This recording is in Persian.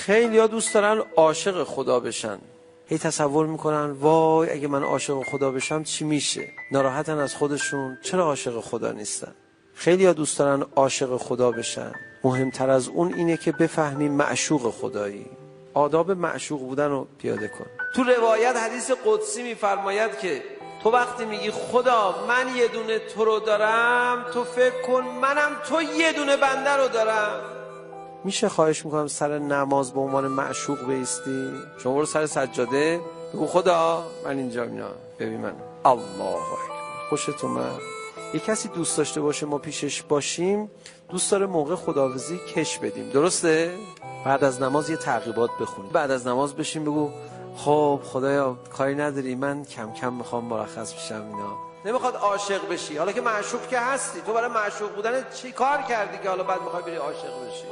خیلی‌ها دوست دارن عاشق خدا بشن، هی تصور میکنن وای اگه من عاشق خدا بشم چی میشه، ناراحتن از خودشون چرا عاشق خدا نیستن. خیلی‌ها دوست دارن عاشق خدا بشن، مهمتر از اون اینه که بفهمیم معشوق خدایی. آداب معشوق بودن رو پیاده کن. تو روایت حدیث قدسی میفرماید که تو وقتی میگی خدا من یه دونه تو رو دارم، تو فکر کن منم تو یه دونه بنده رو دارم. میشه خواهش میکنم سر نماز به عنوان معشوق بایستی؟ شما برو سر سجاده بگو خدا من اینجا اینا ببین من الله اکبر. خوشت اومد؟ یه کسی دوست داشته باشه ما پیشش باشیم، دوست داره موقع خداحافظی کش بدیم، درسته؟ بعد از نماز یه تعقیبات بخونیم، بعد از نماز بشیم بگو خب خدایا کاری نداری من کم کم میخوام مرخص بشم اینا. نمیخواد عاشق بشی، حالا که معشوق که هستی، تو برای معشوق بودن چی کار کردی که حالا بعد میخوای بری عاشق بشی؟